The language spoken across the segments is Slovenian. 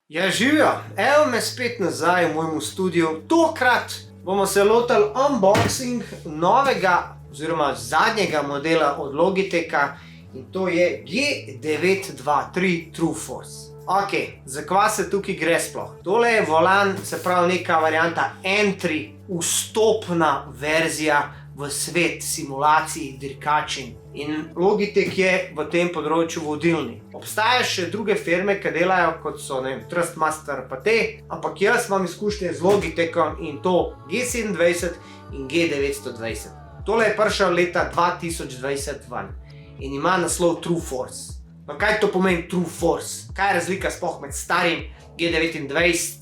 Ja, živijo, evo me spet nazaj v mojemu studiu. Tokrat bomo se lotili unboxing novega oziroma zadnjega modela od Logitecha in to je G923 TrueForce. Ok, za kva se tukaj gre sploh? Tole je volan, se pravi neka varianta entry, vstopna verzija v svet simulacij dirkačin. In Logitech je v tem področju vodilni. Obstajajo še druge firme, ki delajo, kot so, ne vem, Trustmaster pa te, ampak jaz imam izkušnje z Logitechom in to G27 in G920. Tole je prišel leta 2020 ven in ima naslov TrueForce. No, kaj to pomeni TrueForce? Kaj je razlika sploh med starim G29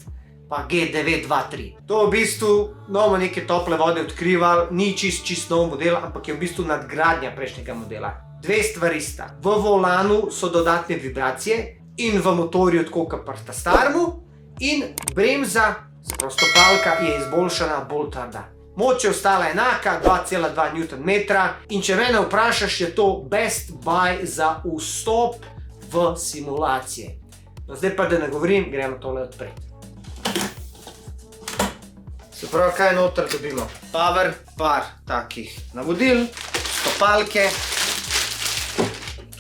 pa G923? To v bistvu novo neke tople vode odkrivali, ni čist nov model, ampak je v bistvu nadgradnja prejšnjega modela. Dve stvari sta. V volanu so dodatne vibracije in v motorju tako kot pri staremu in bremza, se pravi stopalka, je izboljšana, bolj trda. Moč je ostala enaka, 2,2 Nm in če mene vprašaš, je to best buy za vstop v simulacije. No, zdaj pa da ne govorim, gremo tole odpreti. Se pravi, kaj noter dobimo? Power, par takih navodil, stopalke,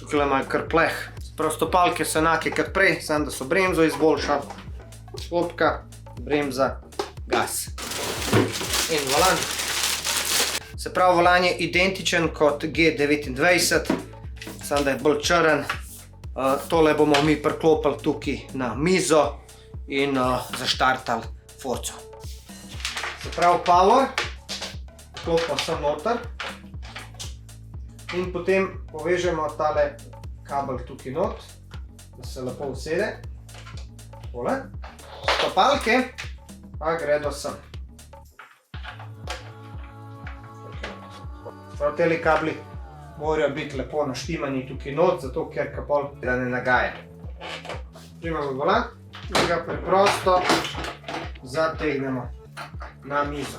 tukaj imajo kar pleh. Se pravi, stopalke so enake kot prej, samo da so bremzo izboljšali, klopka, bremza, gas. In volan. Se pravi, volan je identičen kot G29, samo da je bolj črn. Tole bomo mi priklopili tukaj na mizo in zaštartali Forco. Se pravi, power, klopimo sem noter in potem povežemo tale kabel tukaj not, da se lepo usede. Tole. Stopalke pa gredo sem. Prav teli kabli morajo biti lepo naštimani tukaj not, zato ker kapol da ne nagaja. Primemo volan in ga preprosto zategnemo na mizo.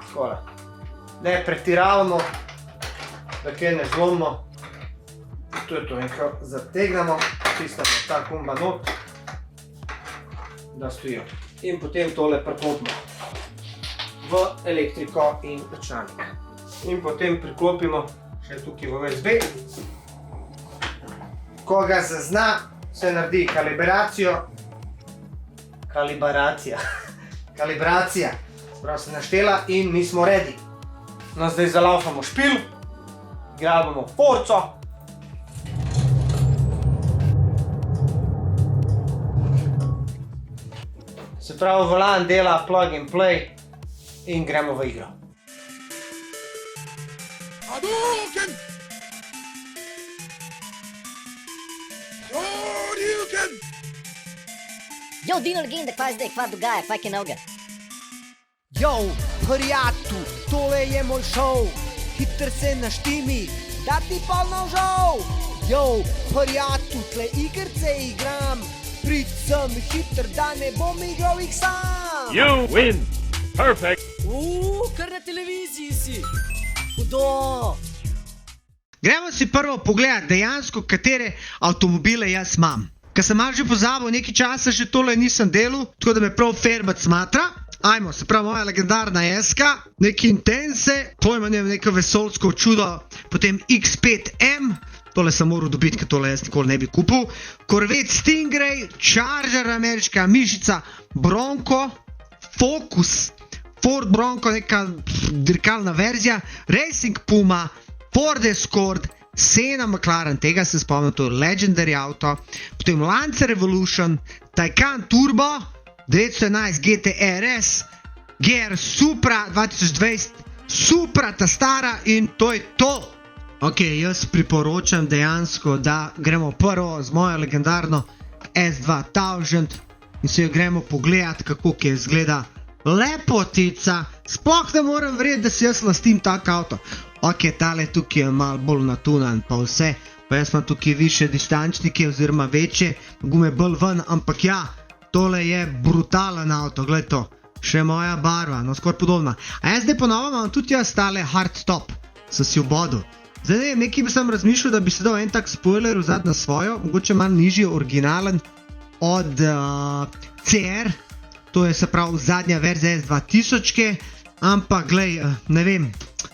Takole. Ne pretiravamo, da kaj ne zlomimo. To je to, nekaj zategnemo, stisnemo ta kumba not, da stojijo. In potem tole priklopimo v elektriko in računalnik. In potem priklopimo še tukaj v USB. Ko ga zazna, se naredi kalibracija. Prav se naštela in mi smo ready. No, zdaj zalaufamo špil, grabamo Forco. Se pravi, volan dela plug and play in gremo v igro. Hadouken! Hadouken! Yo, Dino legenda, kaj zdaj, kva dogaja, kaj je novega? Yo, prijatu, tole je moj šov, hiter se naštimi, da ti polno žal. Yo, prijatu, tle igrce igram, prid sem hiter, da ne bom igral jih sam. You win! Perfect! Kar na televiziji si. Hudo. Gremo si prvo pogledati dejansko, katere avtomobile jaz imam. Ker sem malo že pozabil, nekaj časa že tole nisem delal, tako da me prav Ferbat smatra. Ajmo, se pravi moja legendarna S-ka, neki Intense, pojma ne vem, neko vesoljsko čudo, potem X5M, tole sem moral dobiti, ker tole jaz nikoli ne bi kupil, Corvette Stingray, Charger ameriška mišica, Bronco, Focus, Ford Bronco, neka dirkalna verzija, Racing Puma, Ford Escort, Senna McLaren, tega se spomnim, to je legendary auto, potem Lancer Revolution, Taycan Turbo, 911 GT-RS, GR Supra 2020, Supra ta stara in to je to. Ok, jaz priporočam dejansko, da gremo prvo z mojo legendarno S2000 in se jo gremo pogledati, kako je izgleda. Lepotica, sploh ne morem verjeti, da si jaz lastim tak avto. Ok, tale tukaj je malo bolj natunan pa vse, pa jaz imam tukaj više distančnike oziroma večje, gume bolj ven, ampak ja, tole je brutalen avto, gled to, še moja barva, no skoraj podobna. A jaz zdaj ponovno imam tudi jaz tale hard stop, sem si v bodu. Zdaj ne vem, nekaj bi sem razmišljal, da bi se dal en tak spoiler vzeti na svojo, mogoče malo nižji, originalen od CR, to je se pravi zadnja verzija S2000, ampak glej, ne vem,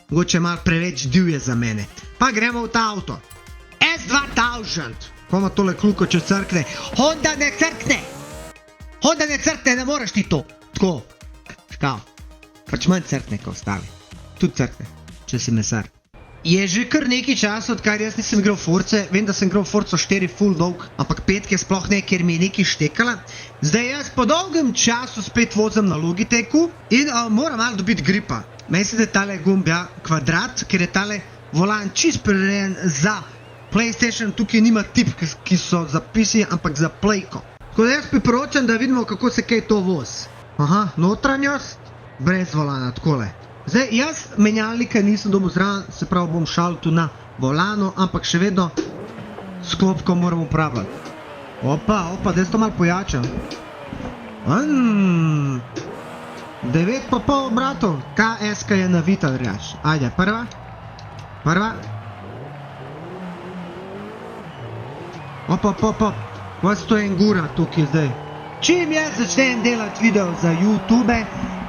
mogoče malo preveč divje za mene. Pa gremo v ta avto. S2000, ko ima tole kluko, če crkne. Honda ne crkne! Honda ne crkne, ne moraš ti to. Tako, škal. Pač manj crkne, kot ostali. Tudi crkne, če si mesar. Je že kar nekaj časa, odkar jaz nisem igral Force, vem, da sem igral Forco 4 full dolg, ampak 5 sploh ne, ker mi je nekaj štekala. Zdaj jaz po dolgem času spet vozim na Logitechu in moram malo dobiti gripa. Meni se da tale gumb, ja, kvadrat, ker je tale volan čist prirejen za PlayStation, tukaj nima tipk, ki so zapisani, ampak za playko. Tako da jaz priporočam, da vidimo, kako se kaj to voz. Aha, notranjost, brez volana, takole. Zdaj, jaz menjalnika nisem dobil zraven, se pravi bom šal tu na volanu, ampak še vedno s klopko moram upravljati. Opa, da jaz to malo pojačam. 9,5 bratov, KS-ka je navita, drjač. Ajde, prva. Opa, vas to je en gura tukaj zdaj. Čim jaz začnem delati video za YouTube,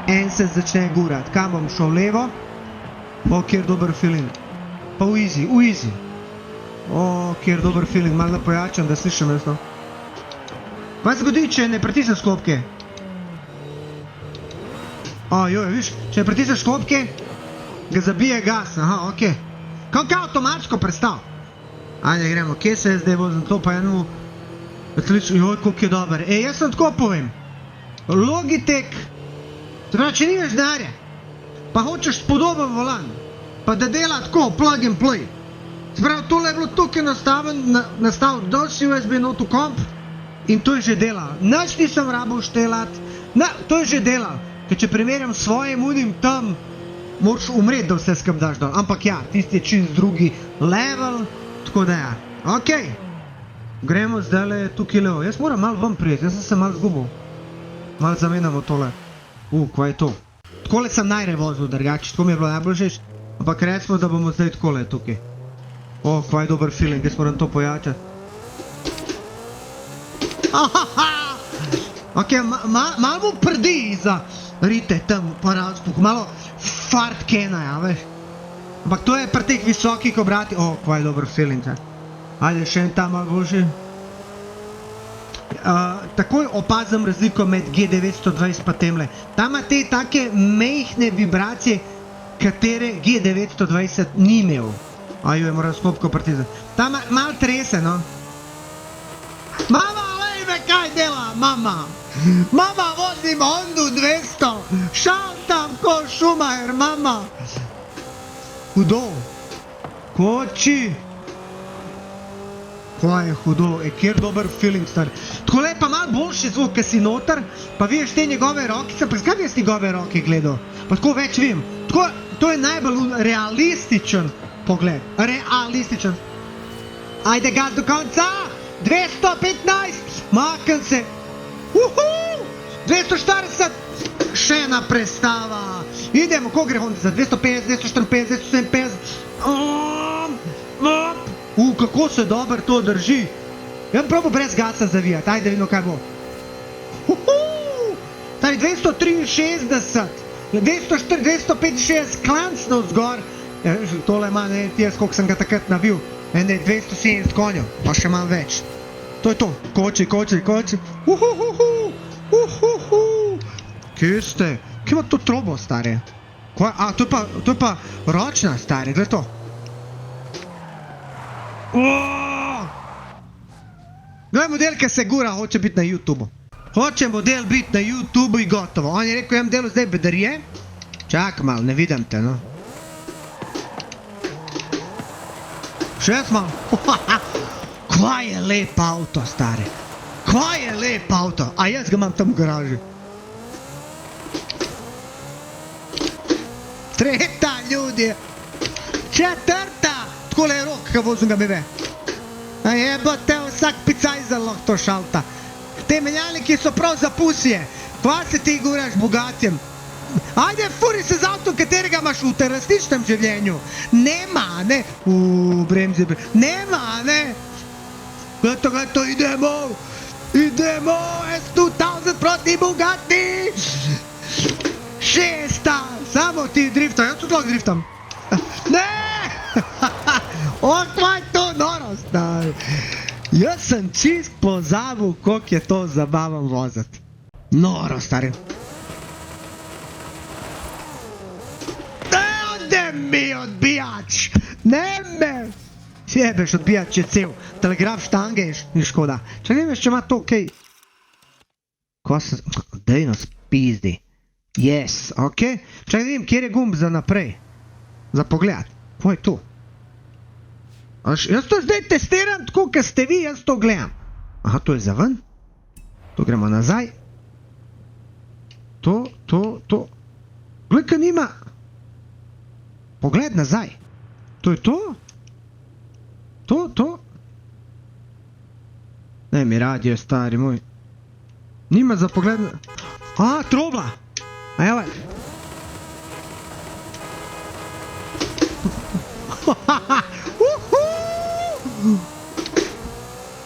en se začne gurat. Kam bom šel levo? Kjer dober feeling. Pa v easy. Kjer dober feeling, malo napojačam, da slišam jaz to. Kaj se zgodi, če ne pritisneš klopke? Viš, če ne pritisneš klopke, ga zabije gas, aha, okej. Kaj avtomatsko prestav? Ajde, gremo, kje se zdaj vozim to, pa enemu koliko je dober. Jaz sem tako povem. Logitech, če nimaš denarja, pa hočeš spodoben volan, pa da dela tako, plug and play. Sprav, tole je bilo tukaj nastavil dosti USB notu komp in to je že delal. Nič nisem rabil štelat, to je že delal. Ker če primerjam s svojim unim tam, moraš umreti, da vse skup daš dol. Ampak ja, tisti je čist drugi level, tako da ja. Okej, gremo zdaj tukaj levo. Jaz moram malo ven prijeti, jaz sem se malo zgubil. Malo zamenjamo tole. Kaj je to? Takole sem najrej vozil, drugače, tako mi je bilo najbolj všeč. Ampak recimo, da bomo zdaj takole tukaj. Kaj je dober feeling, jaz moram to pojačati. Ok, malo mu prdi za rite tam, pa razpuh, malo fart kena, ja, veš. Ampak to je pri teh visokih obrati. Kaj je dober feeling, ja. Ajde, še en tam malo boljši. Takoj opazim razliko med G920 pa temle. Tam ima te take mehne vibracije, katere G920 ni imel. Moram sklopko pritisniti. Tam malo trese, no. Mama, lej me kaj dela, mama. Mama, vozim Hondu 200. Šaltam ko Schumacher, mama. Hudo. Koči. Kaj je hudo, kjer dober feeling, star. Takole je pa malo boljši zvuk, kad si noter, pa vidiš te njegove rokice, pa zakaj bi jaz njegove roke gledal? Pa tako več vem. To je najbolj realističen pogled. Realističen. Ajde gas do konca! 215! Makam se! 240! Še ena prestava! Idemo, ko gre Honda za 250, 254, 257? Kako se dober to drži. Ja bom probal brez gasa zavijati, ajde vidimo kaj bo. Tari 263, 265 klancno vzgor. Tole ima, ne, jaz koliko sem ga takrat navil. 270 konjev, pa še malo več. To je to, koči. Kje ste? Kje ima to trobo, stare? To je pa ročna, stare, gled to. Glej model, ki se gura, hoče biti na YouTube. Hoče model biti na YouTube in gotovo. On je rekel, jem delu zdaj bedarije. Čak malo, ne vidim te, no. Še jaz malo. Kvaj je lep avto, stare. Kvaj je lep avto. A jaz ga imam tam v garaži. Tretja, ljudje. Četrta. Takole je rok, kaj vozim ga mi ve. Jebote, vsak picajzer lahko to šalta. Te menjalniki so prav za pusije. Kva se ti guraš bogatjem? Ajde, furi se z avtom, katerega imaš v terorističnem življenju. Nema, ne. Bremze, nema, ne. Gledo, idemo. Idemo, S2000 proti Bugatti. 6. Samo ti driftaj, jaz tudi lahko driftam. Ne! Kaj je to norost, stari. Jaz sem čist pozabil, koliko je to zabavan voziti. Noro, stari. Ne mi odbijač! Ne me! Sjebeš odbijač je cel. Telegraf štange je škoda. Če ne veš, če ima to kaj... Ko sem... Dej nas pizdi. Yes, ok. Če ne vem, kjer je gumb za naprej. Za pogled. Kaj je to? Jaz to zdaj testiram tako, kot ste vi, jaz to gledam. Aha, to je za ven. To gremo nazaj. To. Glej, kaj nima. Pogled nazaj. To je to? To. Ne mi radio, stari moj. Nima za pogled... A, trobla. A evo.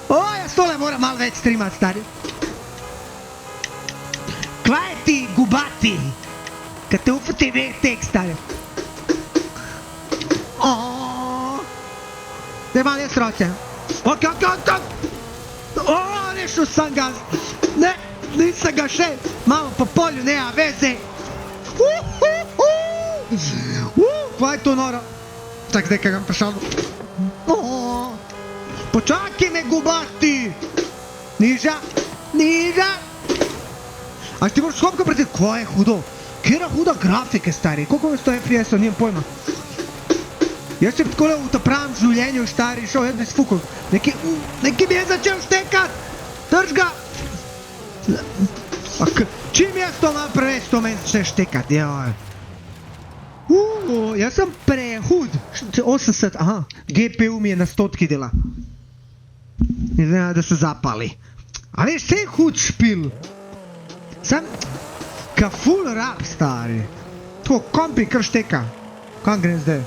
O, jaz tole moram malo več streamati, stari. Kvaj je ti gubati? Kad te ufati tek, stari. Daj malo jaz roče. Ok. O, rešil sem ga. Ne, nisem ga še. Malo po polju, nema veze. Kvaj je to noro? Tak, zdaj, kaj ga prišel. Počakaj me gubati. Niža. A ti moraš skopka preti, kaj je hudo? Kjera huda grafike, stari? Koliko me 100 FPS-ov, nijem pojma. Jaz sem takole v pravem življenju, stari, šel, jaz bi sfukal. Neki mi je začel štekat. Drž ga. Čim jaz to malo preveč, to meni začne štekat, joj. Jaz sem prehud. 80, aha. GPU mi je na 100 dela. Ne znam, da se zapali. A veš, vse je hud špil. Sam, ka full rap, stari. Tako, kompi kar šteka. Kam grem zdaj?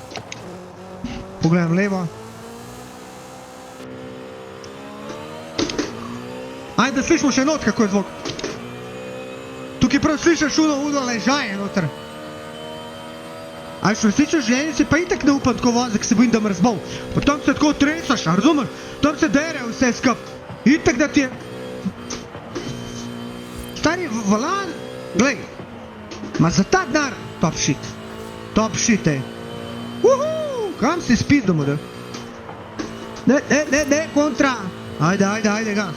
Pogledam levo. Ajde, slišimo še not, kako je zvok. Tukaj prav slišaš uno ležaje noter. A še slišaš življenje, si pa itak ne upam tako voziti, se bojim, da me razbol. Pa tam se tako tresaš, razumeš? Tam se dere vse skup. Itak da ti je... Stari, volan, glej. Ma za ta denar, top shit. Top shit, ej. Kam si spizdo, model? Ne, kontra. Ajde, gas.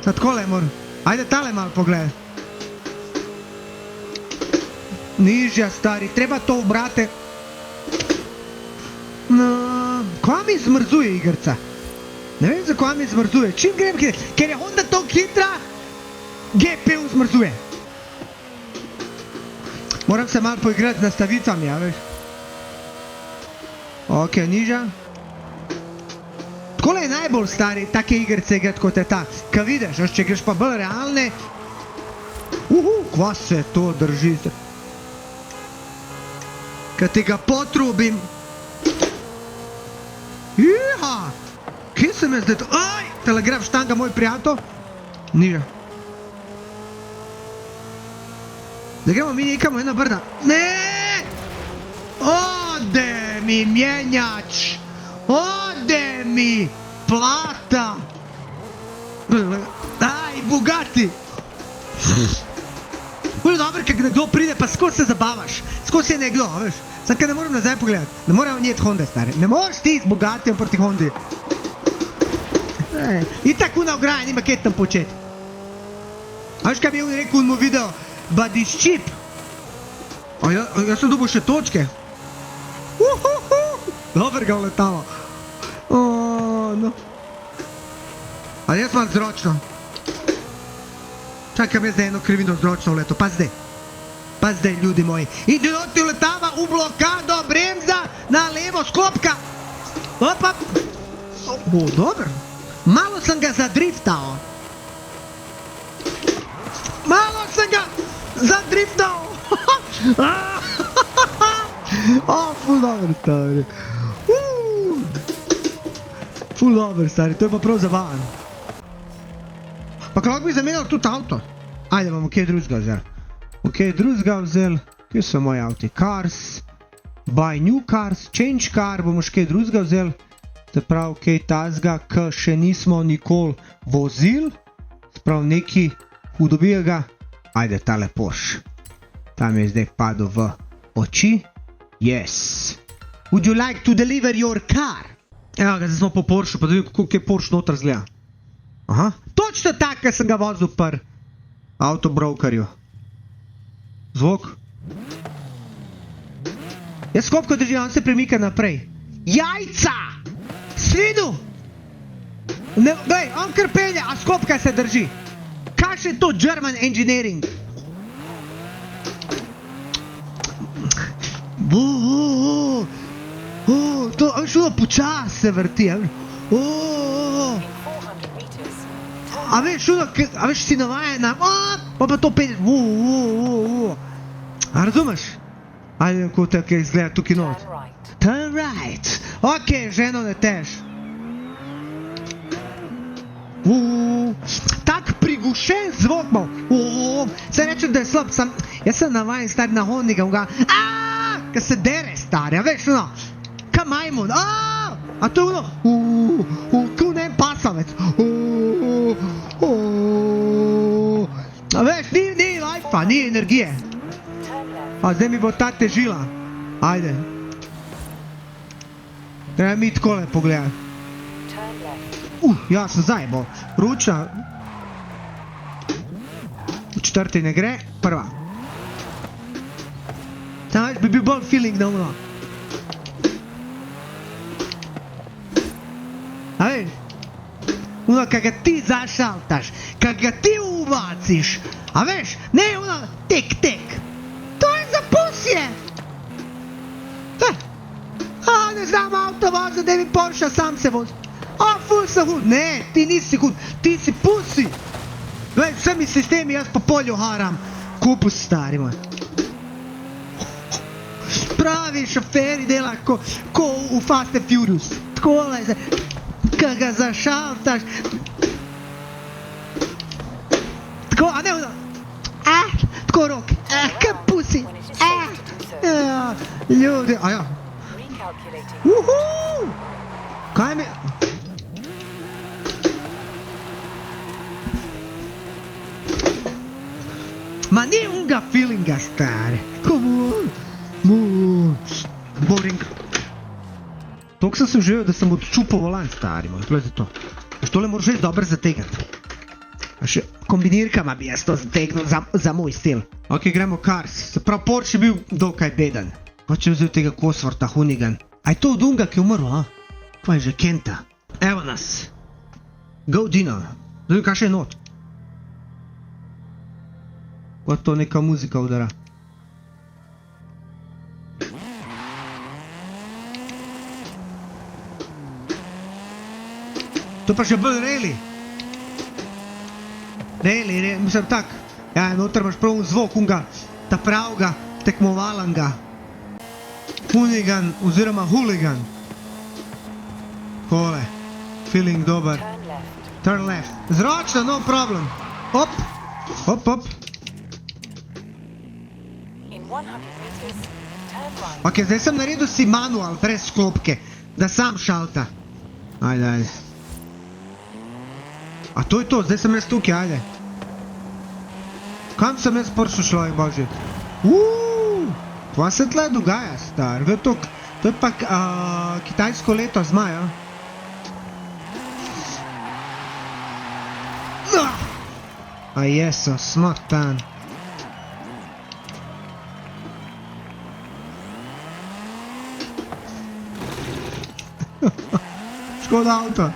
Sad kole moram. Ajde, tale malo pogledaj. Nižja, stari, treba to, brate. Kva mi zmrzuje igrca? Ne vem, za kva mi zmrzuje. Čim grem, ker je Honda toliko hitra, GPU zmrzuje. Moram se malo poigrati z nastavicami, ja, veš. Ok, nižja. Takole je najbolj, stari, take igrce igrati kot je ta. Ka vidiš, če greš pa bolj realne. Kva se to drži. Kad ti ga potrubim. Iha! Kje se me zdaj to... Aj! Telegraf štanga, moj prijatelj. Niža. Da gremo mi nekamo jedna brda. Ne! Ode mi mjenjač! Ode mi plata! Aj, Bugatti! Bude dobro, kad nekdo pride, pa skoro se zabavaš. Skoro se je nekdo, veš. Sad kad ne moram nazaj pogledati. Ne moram njet Honda, stari. Ne možeš ti s Bugattijem proti Hondi. I tako una ograja nima kaj tam početi. A veš kaj bi on rekel u mu video? But it's cheap. A ja sam dobil še točke. Dobar ga uletalo. No. Ali jaz malo zročno. Čakam jaz zdaj jedno krivino zročno uleto. Pa zdaj, ljudi moji. Idioti uletava u blokado, bremza, na levo, sklopka. Opa. Dobar. Malo sam ga zadriftao. Ful dober, stari. Ful dober, stari, to je pa prav zabaven. Pa kako bi zamenjal tudi avto? Ajde, bomo kaj drugega vzeli. Kaj drugega vzeli? Kje so moji avti? Cars, buy new cars, change car, bomo še kaj drugega vzeli. Se pravi, kaj tazga, ki še nismo nikoli vozili. Se pravi, neki hudobijega. Ajde, tale Porsche. Tam je zdaj padel v oči. Yes. Would you like to deliver your car? Evo ga, zdaj smo po Porsche, pa da vidim, kako je Porsche noter zgleda. Aha, točno tak, kaj sem ga vozil pri avtobrokerju. Zvok. Jaz skopko držim, on se premika naprej. Jajca! Svinu! Daj, on kar pelje, a skopka se drži. Kaj je to German engineering? To, a veš, ono počas se vrti, a veš, ono, a veš, si navajen na, pa to pelješ, a razumeš? Ajde, kako te kaj izgleda tukaj not. Turn right. Ok, ženo ne tež. Tak prigušen zvok mal. Se rečem, da je slab, jaz sem navajen stari na hodnika, ka se dere stari, a veš, ono, ka majmun, a to je ono, ko ne pasavec, a veš, ni life-a, ni energije, a zdaj mi bo ta težila, ajde, treba mi takole pogledati, ja, sem zajebal, ruča, v četrti ne gre, prva. Tam več bi bil bolj feeling na ono. A veš, ono, kak ga ti zašaltaš, kak ga ti uvaciš, a veš, ne ono, tek, to je za pusje. Ne znam avto voziti, da mi Porsche sam se vozi. Ful sem hud, ne, ti nisi hud, ti si pusi. Veš, vsemi sistemi jaz po polju haram, kupus stari moj. Pravi šoferi dela ko v Fast and Furious. Takole, ka ga zašaltaš. Tako, a ne ono. Tako roke. Ka pusi. Ljudi, a ja. Kaj mi... Ma ni unga feelinga, stari. Come on. Boring. Toliko sem se uživil, da sem odčupal volan, stari moj, glede to. Až tole moraš res dobro zategati. A še kombinirkama bi jaz to zategnil za moj stil. Ok, gremo Cars. Se pravi, Porsche je bil dokaj beden. Hoče vzel tega Coswortha, Hoonigan. A je to od unga, ki je umrl, a? Kaj je že Kenta? Evo nas. Go Dino. Zdaj, kaj še je not? Kot to neka muzika udara. To pa še bolj reli. Reli, mislim tak. Ja, noter imaš prav zvok unga, ta pravga, tekmovalanga. Hoonigan oziroma hooligan. Kole. Feeling dober. Turn left. Zročno, no problem. Hop. Ok, zdaj sem naredil si manual, brez sklopke, da sam šalta. Ajde. A to je to, zdaj sem jaz tukaj, ajde. Kam sem jaz pršel, človek božji? Kva se tle dogaja, star? To je pa kitajsko leto zmaja. A Jesus, not tan. Škoda avto.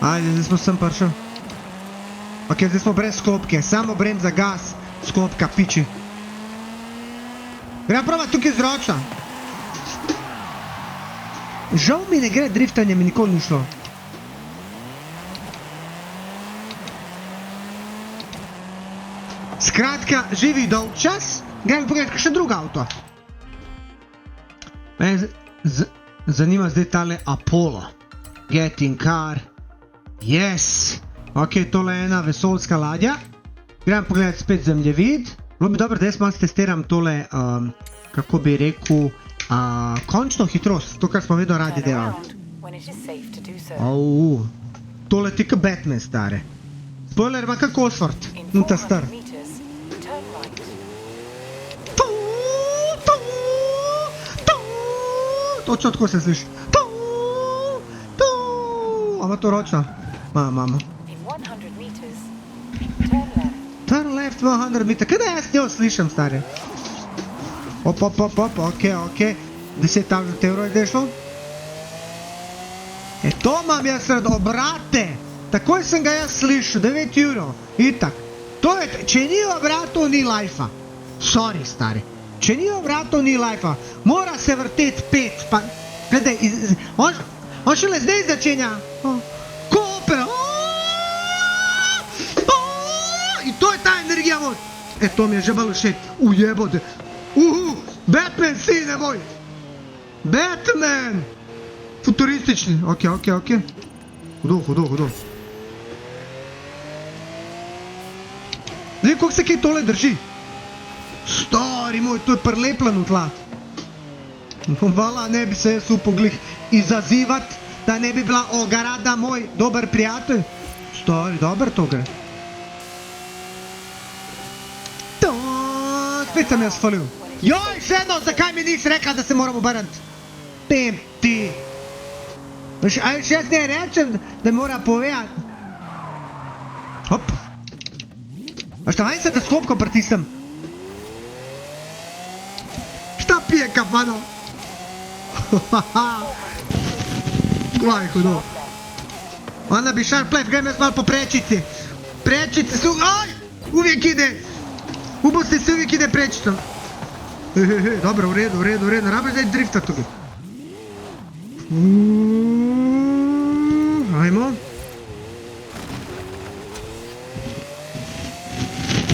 Ajde, zdaj smo sem prišel. Ok, zdaj smo brez sklopke, samo bremza, gas, sklopka, piči. Gremo probat tukaj zročna. Žal mi ne gre driftanje, mi nikoli ni šlo. Skratka, živi dolg čas. Gremo pogledati, kakšen drug avto. Mene zanima zdaj tale Apollo. Get in car. Yes. Ok, tole je ena vesoljska ladja. Gremo pogledati spet zemljevid. Bilo bi dobro, da jaz malo testiram tole, kako bi rekel, končno hitrost. To, kar smo vedno radi delali. Tole ti ka Batman, stare. Spoiler ima kak Osford. In ta star. Točno tako se sliši. Ama to ročno? Mama. Turn left 100 meter. Kaj da jaz njo slišam, stari? Ok. 10,000 evrov je dešlo. To imam jaz rad, obrate. Takoj sem ga jaz slišal, 9 evrov. Itak. To je, če ni obratov, ni lajfa. Sorry, stari. Če ni obratov, ni lajfa. Mora se vrteti 5. Pa, gledaj, on šele zdaj začenja. Kope. In to je ta energija moj. To mi je že malo všeč. Ujebode. Batman si, ne boj. Batman. Futuristični. Ok. Hudo. Zdaj, koliko se kaj tole drži? Stari moj, to je prlepljeno tla. Vala, ne bi se jaz upal glih izazivati, da ne bi bila Ogarada moj dober prijatelj. Stari, dober to gre. Spet sem jaz falil. Joj, še eno, zakaj mi nisi rekla, da se moram obrniti? Pem ti. A še jaz ne rečem, da mora povedati. Hop. A šta manj se da skopko pritisnem? Šta pije kafano? Kaj hudo. Ona bi šar plef, grem jaz malo po prečici. Prečice su, aj, uvijek ide. Ubosti se uvijek ide prečicom. Dobro, v redu, ne rabi zdaj drifta tukaj. Ajmo.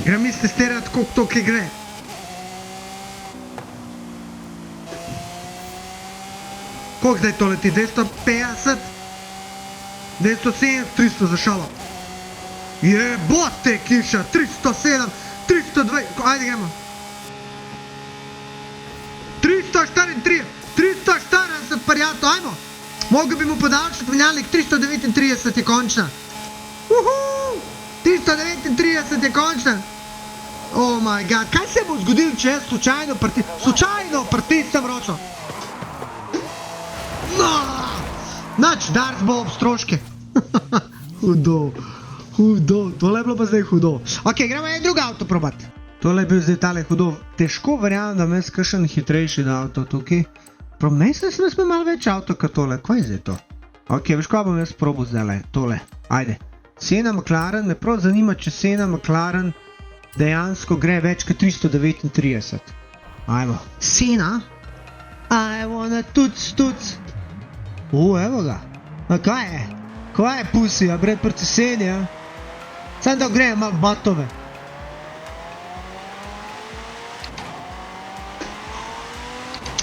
Grem mi testirati, koliko to kaj gre. Koliko zdaj to leti? 250? 270? 300 za šalo. Jebote kiša, 307, 320, ajde gremo. 343, 340 parijato, ajmo. Mogu bi mu podaljšati menjalnik, 339 je končna. 339 je končna. Oh my god, kaj se bo zgodil, če jaz slučajno pritisnem ročno? Nač, Dars bo ob stroške. Hudo, tole je bilo pa zdaj hudo. Ok, gremo en drug avto probat. Tole je bil zdaj tale hudo. Težko verjamem, da me je kakšen hitrejši avto tukaj. Mislim, da smo malo več avto kot tole. Kaj je zdaj to? Ok, veš kaj bom jaz probal zdaj, tole. Ajde. Sena McLaren, me prav zanima, če Sena McLaren dejansko gre več kot 339. Ajmo. Sena? I wanna tuc. Evo ga. A kaj je? Kaj je pusi, a bred proti Seni, a? Sam da grejem malo batove.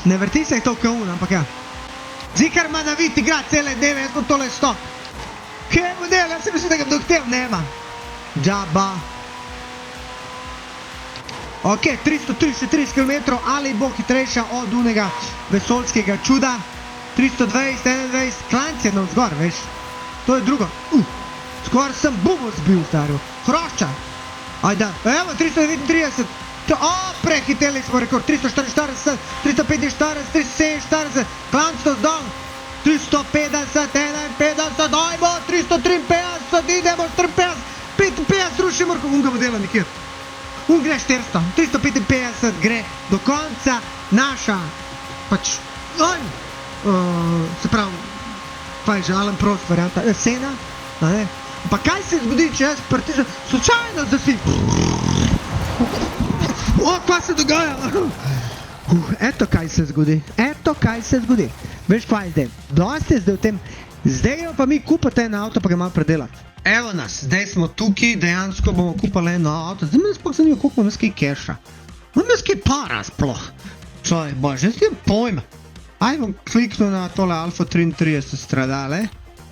Ne vrti se to kao ampak ja. Zikar ima na vid igra cele dneve, jaz bom tole stop. Kaj model, jaz sem mislil, da ga doktev nema. Džaba. Ok, 333 km, ali bo hitrejša od unega vesoljskega čuda. 320, 21, klanc je navzgor, veš. To je drugo. Skor sem bubo zbil, starjo. Hrošča. Ajde, evo, 339. Prehiteli smo rekord, 344, 345, 347, klanc to zdol. 350, 51, ajmo, 353, idemo, 54, 55, rušimo, ga bo delal nikjer. Gre 400, 355 gre do konca naša, pač, se pravi, kaj je že, Alan Prost varianta, Sena, pa kaj se zgodi, če jaz pritisnem, slučajno zasi, kaj se dogaja, eto kaj se zgodi, veš kaj je zdaj, dosti je zdaj v tem, zdaj jo pa mi kupate na avto, pa ga malo predelati. Evo nas, zdaj smo tukaj, dejansko bomo kupili eno avto. Zdaj me sploh zanima, koliko imam jaz kaj keša. Imam jaz kaj para sploh. Človek bože, jaz nimam pojma. Aj bom kliknil na tole Alfa 33 stradale.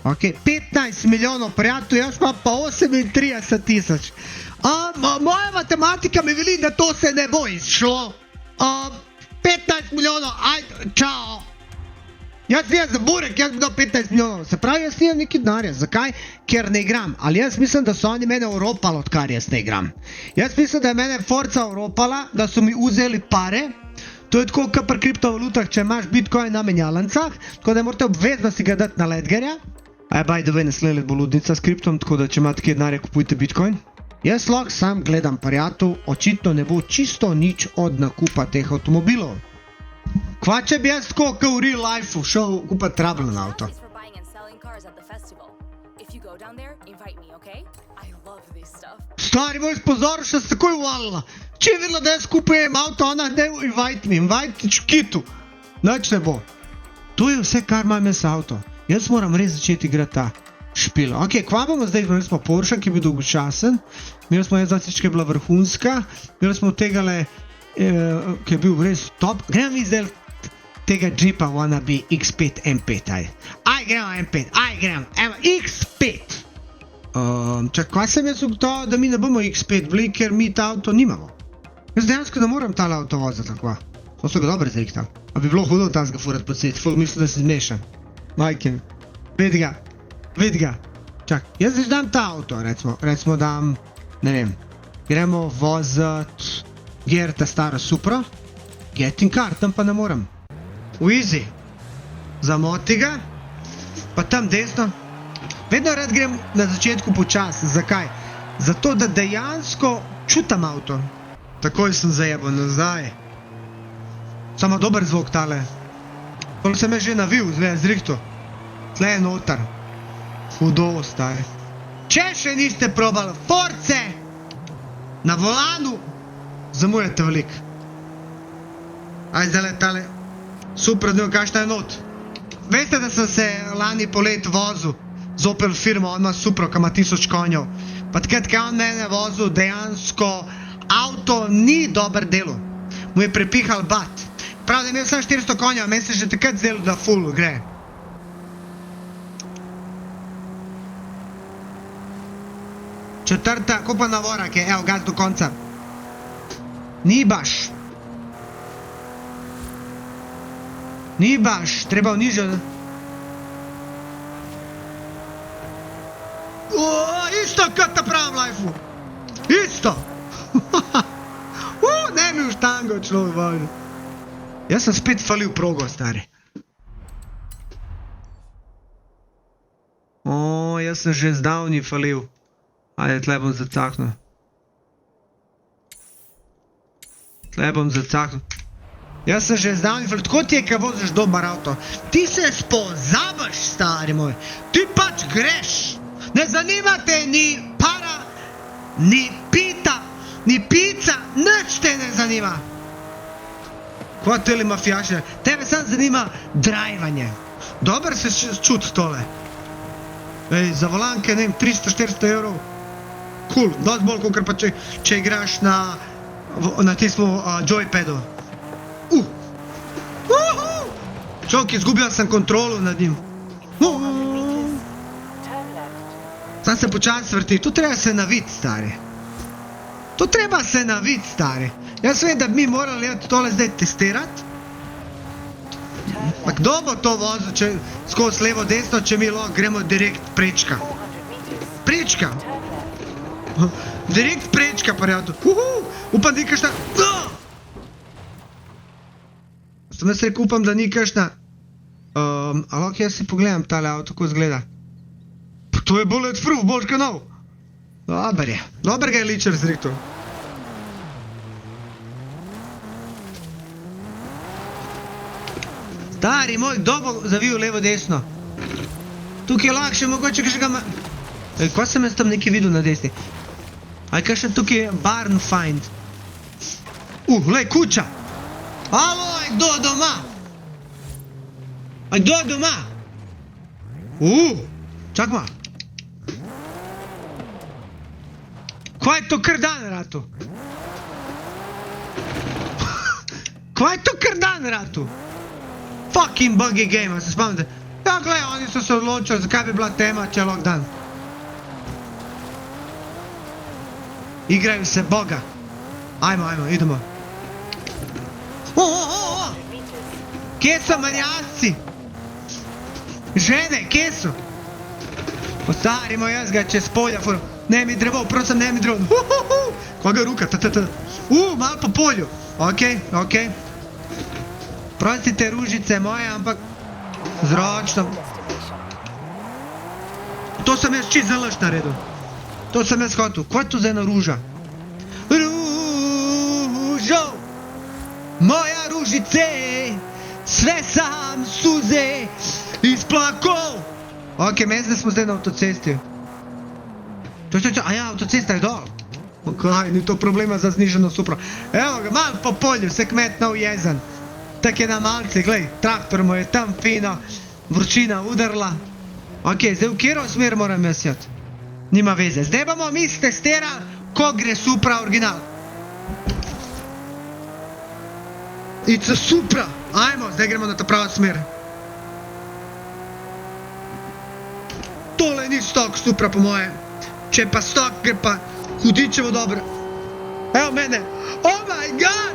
Ok, 15 milijonov prijatelj, jaz imam pa 38 tisoč. Moja matematika mi veli, da to se ne bo izšlo. 15 milijonov, ajde, čao. Jaz nimam za burek, jaz bi dal 15 milijonov. Se pravi, jaz nimam neki denarja. Zakaj? Ker ne igram. Ali jaz mislim, da so oni mene oropali, odkar jaz ne igram. Jaz mislim, da je mene Forza oropala, da so mi vzeli pare. To je tako, kot pri kriptovalutah, če imaš Bitcoin na menjalnicah, tako da morate obvezno si ga dati na Ledgerja. By the way, naslednje let bo ludnica s kriptom, tako da če imate kje denarja, kupujte Bitcoin. Jaz lahko sam gledam prijatelj, očitno ne bo čisto nič od nakupa teh avtomobilov. Kva če bi jaz tako, kot v real life-u, šel kupati trabljen avto? For buying and selling cars at the festival. If you go down there, invite me, okay? I love this stuff. Stari moj, spozor, še se takoj uvalila. Če je videla, da jaz kupujem avto, ona ne invite me, invite čkitu. Nič ne bo. To je vse, kar imam jaz avto. Jaz moram res začeti igrati ta špil. Ok, kva bomo zdaj, imeli smo Porsche, ki je bil dolgočasen. Imeli smo S20, ki je bila vrhunska. Imeli smo tegale, ki je bil res top. Gremo mi zdaj tega Jeepa wannabe X5 M5, aj. Aj gremo M5, aj gremo, X5. Čak, kva sem jaz ugotovil, da mi ne bomo X5 bili, ker mi ta avto nimamo. Jaz dejansko ne moram tale avto voziti, takva. To so ga dobro zriktali. A bi bilo hudo tam zgafurat po cesti, folk mislim, da se zmešam. Majke, vidi ga. Čak, jaz zdaj dam ta avto, recimo dam, ne vem, gremo voziti Gerta staro Supro, Getting Car, tam pa ne morem. Easy. Zamoti ga, pa tam desno. Vedno rad grem na začetku počas. Zakaj? Zato, da dejansko čutam avto. Takoj sem zajebal nazaj. Samo dober zvok tale. Koliko sem je že navil, zrihto. Tle je notar. Hudo, stari. Če še niste probali Force na volanu, zamujate veliko. Aj zdaj tale super, da kakšna je not. Veste, da sem se lani polet vozil z Opel firmo, on ima Supro, ki ima 1000 konjev. Pa takrat, ko on mene vozil, dejansko avto ni dober delo. Mu je prepihal bat. Prav, da imel sem 400 konjev, meni se že takrat zdelo, da full gre. Četrta, ko pa navorak je, evo, gaz do konca. Ni baš. Ni baš, treba v nižjo. Isto kot na pravem life-u. Isto. Ne mi v štango človek važno. Jaz sem spet falil progo, stari. Jaz sem že zdavni falil. Ajde, tle bom zacaknil. Jaz sem že zdavni falil. Tako ti je, kaj voziš dober avto. Ti se spozabaš, stari moj. Ti pač greš. Ne zanima te ni para, ni pita, ni pica, nič te ne zanima. Kva teli mafijaši, tebe sam zanima drajvanje. Dober se čut tole. Za volanke, ne vem, 300-400 evrov. Cool, dosti bolj, kakor pa če igraš na tismu joypadu. Čovk, izgubil sem kontrolu nad njim. Sam se počasi vrti, tu treba se naviti, stari. Jaz vem, da bi mi morali tole zdaj testirati. Pa kdo bo to vozil, skozi levo desno, če mi lahko gremo direkt prečka? Direkt prečka, prijatelj. Upam, da ni kakšna. Sem jaz rekel, upam, da ni kakšna. A lahko jaz si pogledam tale avto, kako izgleda. To je bulletproof, boljš kanal. Dobar je. Dobar ga je ličer zrihtal. Stari moj, kdo bo zavil levo desno? Tukaj je lahko še mogoče kakšnega... Ko sem jaz tam nekaj videl na desni? Aj kakšen tukaj je barn find. Lej, kuča. Alo, aj kdo doma? Čak ma. Kaj je to kar dan, ratu? Kaj je to kar dan, ratu? Fucking buggy game, a se spomnite? Ja, glej, oni so se odločili, zakaj bi bila tema, če je lockdown. Igraju se Boga. Ajmo, idemo. Kje so manjasci? Žene, kje so? Postarimo jaz ga čez polja, furo. Ne mi drevo, prosim, ne mi drevo. Koga ruka, malo po polju. Ok. Prostite ružice moje, ampak zročno. To sem jaz čist zalaš naredil. To sem jaz hotel. Kaj je to za ena ruža? Ružo, moja ružice, sve sam suze izplakal. Ok, meni da smo zdaj na avtocesti. A ja, avtocesta je dol. Kaj, ni to problema za zniženo supro. Evo ga, malo po polju, se kmet nov jezen. Tak je na malce, glej, traktor mu je tam fino, vročina udarla. Ok, zdaj v kjero smer moram jaz jati? Nima veze. Zdaj bomo mi testirali, ko gre Supra original. It's a Supra. Ajmo, zdaj gremo na ta prava smer. Tole ni stok Supra po moje. Če pa stok, gre pa hudičevo dobro. Evo mene. Oh my god!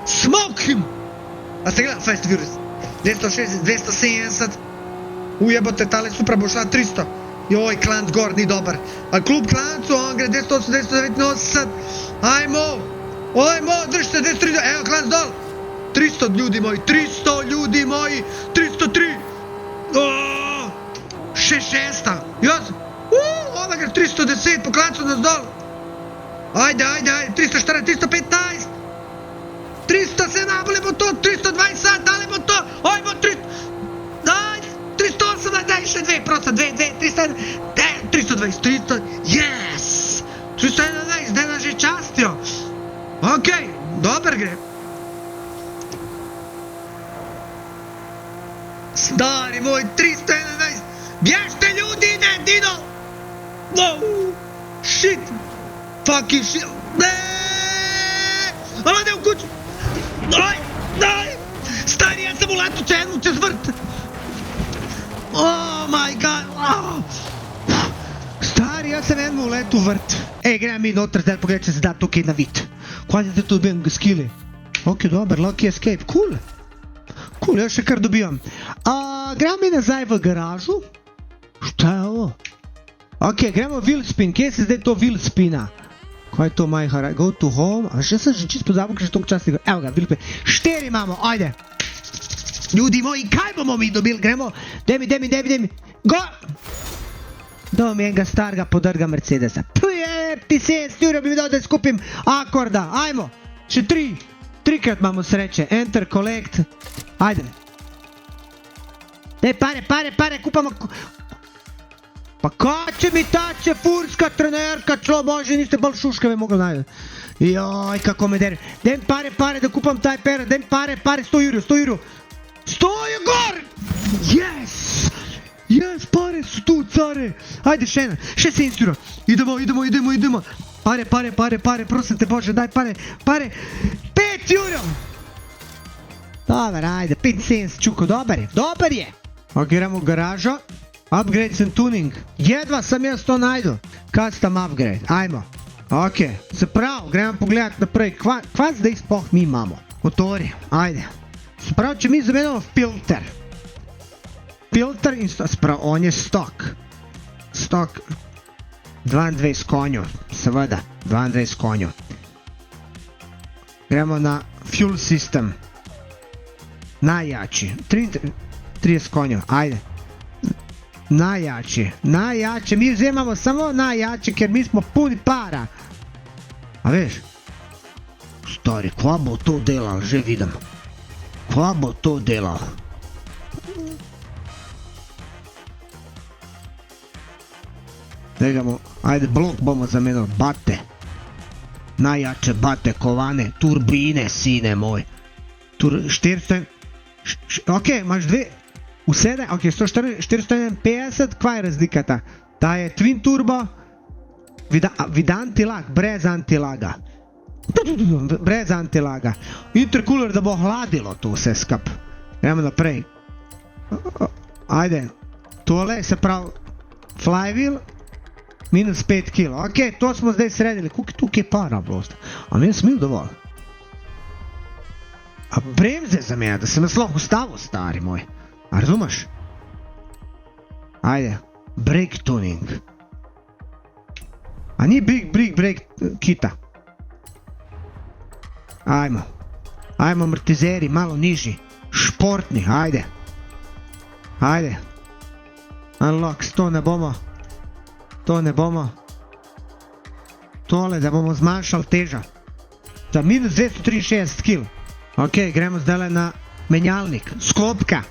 Smoke him! A ste gledali Fast Furious? 260, 270. Ujebote, tale Supra bo šla 300. Joj, klanc gor, ni dober. A kljub klancu, on gre 280, 289. Ajmo, držite, 230. Evo, klanc dol. 300 ljudi moji, 303. Še šesta. Jaz. Ona gre 310, po klancu nas dol. Ajde, 304, 315. 300 se nabole bo to, 320, dale bo to. Ajmo, 308, daj še 2%, 320, 300, yes! 311, zdaj nas že častijo. Ok, dober gre. Stari moj, 311, bježte ljudi, ne, Dino! Wow, shit, fucking shit, ode v kuću, daj, stari, ja sam u letu čez vrt. Oh my god, Stari, jaz sem enemu letu vrt. Ej, gremo mi noter, zdaj pogledaj, če se da tukaj na vid. Kaj je to dobijem skili? Ok, dober, lucky escape, cool, jaz še kar dobijam. Gremo mi nazaj v garažu. Šta je ovo? Ok, gremo wheelspin, kje se zdaj to wheelspina? Kaj je to, my hara, go to home, a še sem že čist pozabil, ker še toliko časa tega. Evo ga, wheelspin, 4 imamo, ajde. Ljudi moji, kaj bomo mi dobili, gremo, daj mi, go! Dao mi enega starega podrga Mercedesa. Ti 70 euro bi mi dal, da skupim akorda, ajmo, še 3krat imamo sreče, enter, collect, ajde. Daj pare, kupamo, pa kače mi tače furska trenerka, člo, može, niste bolj šuškave mogli najti. Joj, kako me deri, daj mi pare, da kupam taj pera, daj mi pare, 100 euro. Stoji gor! Yes, pare su tu, care! Ajde, še 70 euro. Idemo. Pare, prosim te Bože, daj pare. 5 euro! Dobar, ajde, 75 čuko, dobar je. Ok, gremo v garažo. Upgrades and tuning. Jedva sam jaz to najdu. Custom upgrade, ajmo. Ok, se prav, gremo pogledat naprej. Kva zdaj spoh mi imamo? Motori, ajde. Se pravi, če mi zamenjamo filter in sprav, on je stok 22 konju, seveda 22 konju. Gremo na fuel system, najjači 30 konju, ajde. Najjači, mi vzemamo samo najjači, ker mi smo puni para. A veš, stari, kva bo to delal, že vidim. Kva bo to delal? Ajde, blok bomo zamenjali, bate. Najjače bate, kovane, turbine, sine moj. 400... Ok, imaš dve... Vse, ok, 451, kva je razlika ta? Ta je twin turbo, Vid antilag, brez antilaga. Brez antilaga. Intercooler, da bo hladilo to vse skup. Gremo naprej. Ajde. Tole se pravi flywheel minus 5 kg. Ok, to smo zdaj sredili. Koliko je tukaj para bilo? A meni smil dovolj. A bremze za mene, da se me sloh ustavil, stari moj. A razumeš? Ajde. Brake tuning. A ni big brake kita. Ajmo. Ajmo amortizeri, malo nižji. Športni, ajde. Ajde. Unlocks, to ne bomo. Tole, da bomo zmanjšali teža. Za minus 263 kg. Ok, gremo zdaj na menjalnik. Sklopka.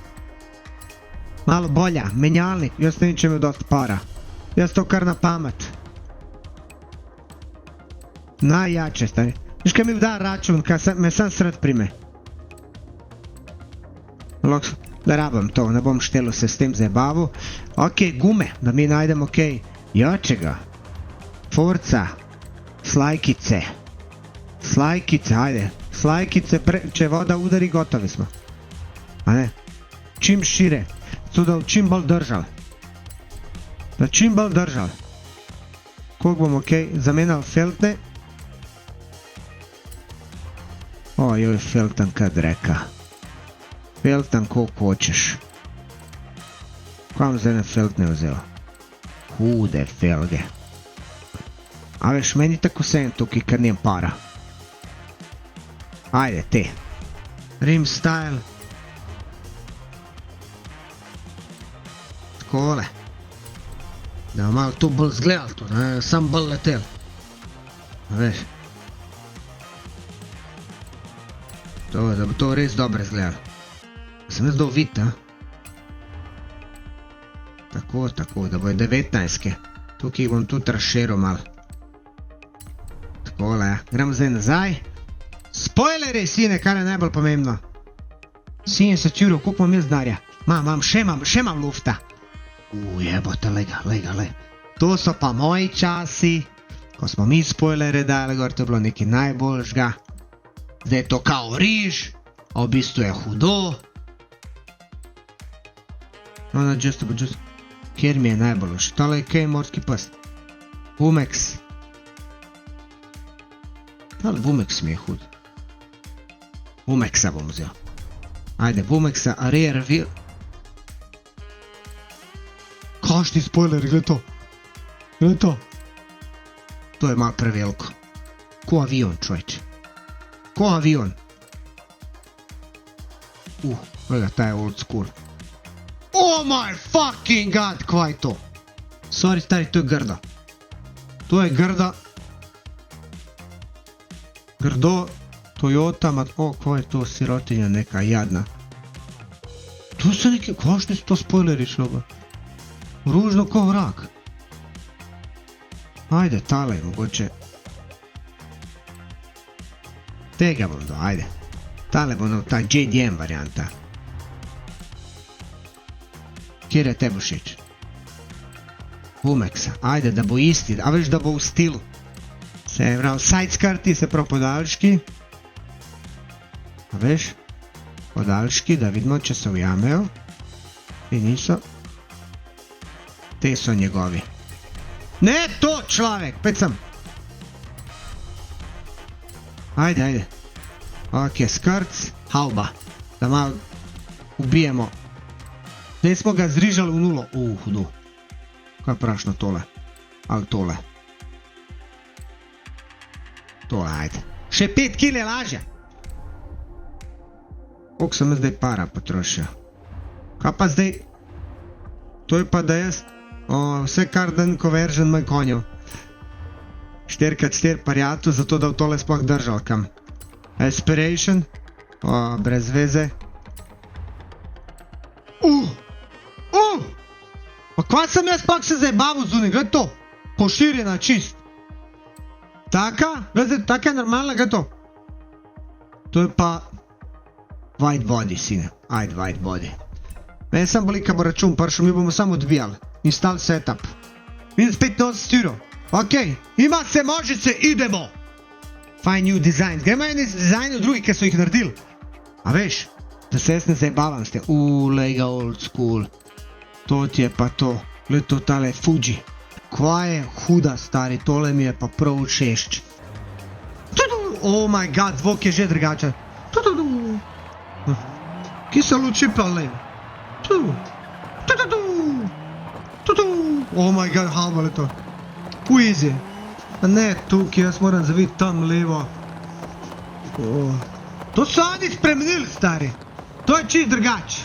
Malo bolja, menjalnik. Jaz ne vem, če imel dosti para. Jaz to kar na pamet. Najjače, stari. Viš kaj mi da račun, kaj me sam sred prime. Da rabam to, ne bom štelo se s tem zabavu. Ok, gume, da mi najdemo, ok. Jočega. Forca. Slajkice. Slajkice, ajde. Slajkice, če voda udari, gotovi smo. A ne? Čim šire. Da čim bolj držal. Da čim bolj držal. Koliko bom, ok, zamenjal feltne. Ojoj, feltan kad reka. Feltan koliko hočeš. Kam zdaj ne feltne vzelo? Hude felge. A veš, meni tako sem tukaj, ker nijem para. Ajde, te. Rim style. Takole. Da malo to bolj zgledal to, da sam bolj letel. A veš. Da bo to res dobro zgledal. Sem jaz dal vid, a? Tako, da bo je 19. Tukaj bom tudi razširil malo. Takole, ja. Gremo zdaj nazaj. Spoileri, sine, kar je najbolj pomembno. 70 evrov, koliko imam jaz denarja? Še imam lufta. Jebote, lega. To so pa moji časi, ko smo mi spoilere dali gor, to je bilo nekaj najboljšega. Zdaj je to kao riž, a v bistvu je hudo. No, just. Kjer mi je najboljši? Tole je kaj morski pest. Vumex. Tole Vumex mi je hud. Vumexa bom vzel. Ajde, Vumexa, rear wheel. Kašni spoiler, gled to. To je malo preveliko. Ko avion, čovječ. Ko avion. Gleda, ta je old school. Oh my fucking god, kva je to? Sorry, stari, to je grdo. To je grdo. Grdo, Toyota, kva je to sirotinja neka jadna. To so neki, kašni so to spoileri, šlo. Ružno ko vrak. Ajde, tale, mogoče. Tega bom dal, ajde. Tale bom dal, ta JDM varianta. Kjer je tebi všeč? Vumexa, ajde, da bo isti, a veš, da bo v stilu. Se pravi, side skirti, se pravi podaljški. A veš? Podaljški, da vidimo, če se ujamejo. In niso. Te so njegovi. Ne to, človek, pet sem. Ajde. Ok, skrc, halba. Da malo ubijemo. Zdaj smo ga zrižali v nulo. Hudo. Kaj praviš na tole? Ali tole? Tole, ajde. Še 5 kg je lažje. Koliko sem zdaj para potrošil? Kaj pa zdaj? To je pa da jaz vse kar dan conversion moj konjev. 4x4 pariatu, zato da v tole sploh držal kam. Aspiration. Brez veze. Pa kva sem jaz pak se zajebavil zunaj, gled to. Poširjena čist. Taka? Gled, taka je normalna, gled to. To je pa white body, sine. Ajde, white body. Meni sam boli, kad bo račun prišel, mi bomo samo odbijali. Install setup. Minus 85 euro. Ok, ima se, može se, idemo. Find new designs. Gremo eni dizajni od drugih, ki so jih naredili. A veš, da se jaz ne zabavam s tem. Lega old school. To ti je pa to. Gled to tale Fuji. Kva je huda, stari, tole mi je pa prav všeč. Oh my god, zvok je že drugačen. Ki se luči pa lev. Oh my god, how je to? Easy. A ne tukaj, jaz moram zaviti tam levo. To so oni spremenili, stari. To je čist drugač.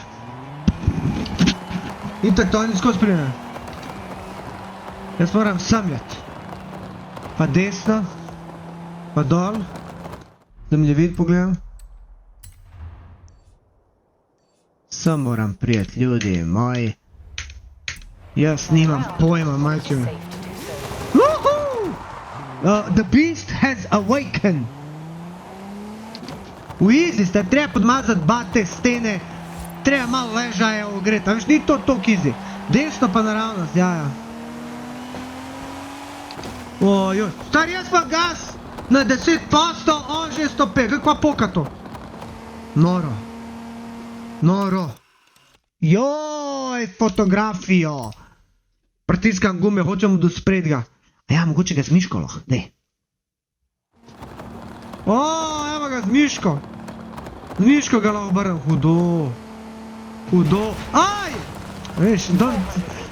Itak to oni skozi spremenili. Jaz moram samljati. Pa desno. Pa dol. Zemljevid pogledam. Sam moram prijeti, ljudi moji. Jaz nimam pojma, majke mi. The beast has awakened. V easy ste, treba podmazati bate, stene, treba malo ležaje ogreti, a veš, ni to toliko easy. Desno pa naravnost, jaja. Ojoj, stari, jaz pa gas na 10 posto, on že 105, kakva poka to? Noro. Noro. Joj, fotografijo. Pritiskam gume, hočem do spredga. A ja, mogoče ga z miško lahko, dej. Evo ga z miško. Z miško ga lahko obrnem, hudo. Hudo. Aj! Veš,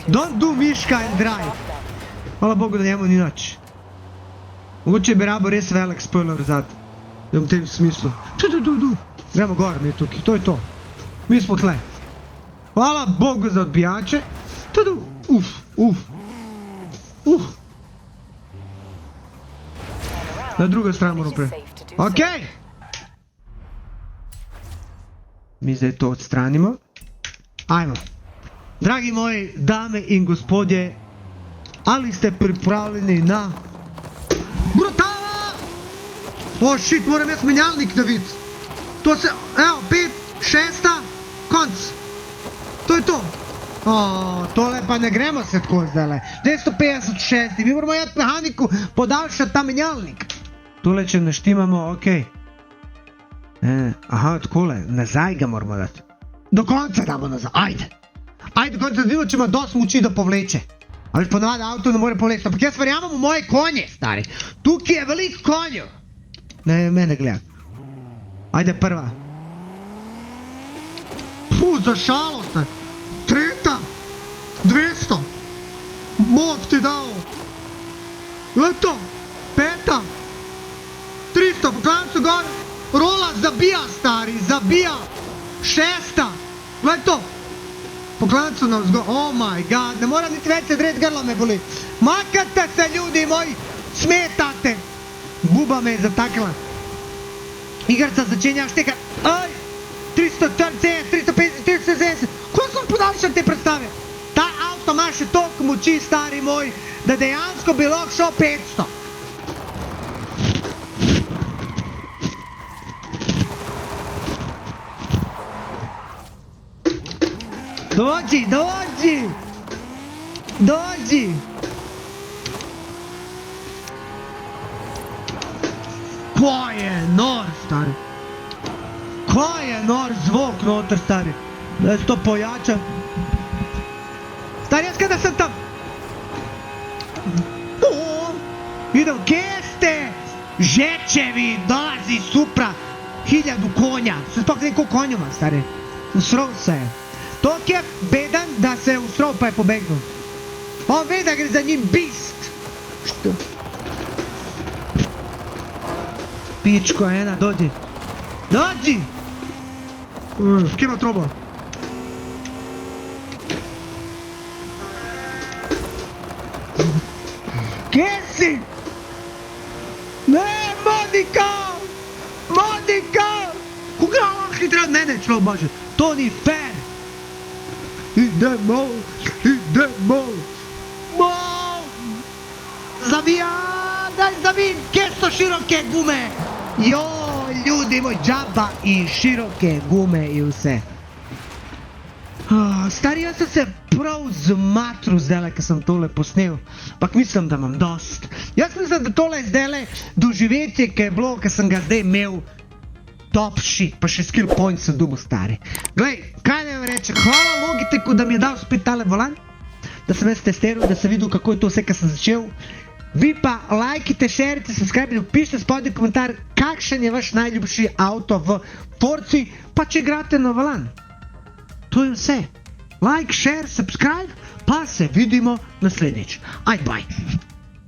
don't do miška and drive. Hvala Bogu, da njemu ni nič. Mogoče bi rabo res velik spoiler zad. V tem smislu. Gremo gor, mi tukaj, to je to. Mi smo tle. Hvala Bogu za odbijače. Na drugo stran moram prej. Ok! Mi zdaj to odstranimo. Ajmo. Dragi moji dame in gospodje, ali ste pripravljeni na brutala? Shit, moram jaz menjalnik naviti. To se, evo, 5, 6, konc. To je to. Tole pa ne gremo se tako zdajle. 256, mi moramo jati mehaniku podaljšati ta menjalnik. Tole, če naštimamo, ok. Aha, takole, nazaj ga moramo dati. Do konca damo nazaj, ajde. Ajde, do konca vidimo, če ima dosti moči, da povleče. Ali ponovadi avto ne more povleči, ampak jaz verjamem v moje konje, stari. Tukaj je veliko konjev. Ne, mene gledam. Ajde, prva. Za šalo ste. Tretja. 200. Bog ti dal. Leto. 5. 300, po klancu gor. Rola zabija, stari, zabija. 6. Gled to. Po klancu navzgor. Oh my god, ne moram niti več se dret, grlo me boli. Makate se, ljudi moji. Smetate. Buba me je zatakla. Igrca začenja štekati. Aj. 340, 350, 370. Ko sem podaljšal te predstave? Ta avto ima še toliko moči, stari moj, da dejansko bi lahko šel 500. Dođi, dođi! Dođi! Ko je nor, stari? Ko je nor zvok noter, stari? Da se to pojača. Stari, jaz kada sam tam? Idem, kje ste? Žečevi, dolazi Supra. 1000 konja. Se spok neko konjuma, stari. Usrov se je. Tok je bedan da se je usrov pa je pobegnul. On ve da gre za njim bist. Što? Pičko ena, dođi. Dođi! Kje ima trobo? Kje si? Ne, Monika! Monika! Koga lahko treba od mene, človek bože? To ni fair! Idemo! Idemo! Zavija! Daj zavij! Kje so široke gume? Joj, ljudi moj, džaba i široke gume i vse. Stari, jaz sem se prav zmatru zdajle, ker sem tole posnel. Ampak mislim, da imam dost. Jaz mislim, da tole je zdajle doživetje, ki je bilo, ker sem ga zdaj imel top shit, pa še skill point sem dobil, stari. Glej, kaj naj vam rečem, hvala Logitechu, da mi je dal spet tale volan, da sem jaz testiral, da sem videl, kako je to vse, kar sem začel. Vi pa lajkite, šerite, subscribe, pišite spodaj komentar, kakšen je vaš najljubši avto v Forci, pa če igrate na volan. To je vse. Like, share, subscribe, pa se vidimo naslednjič. Bye.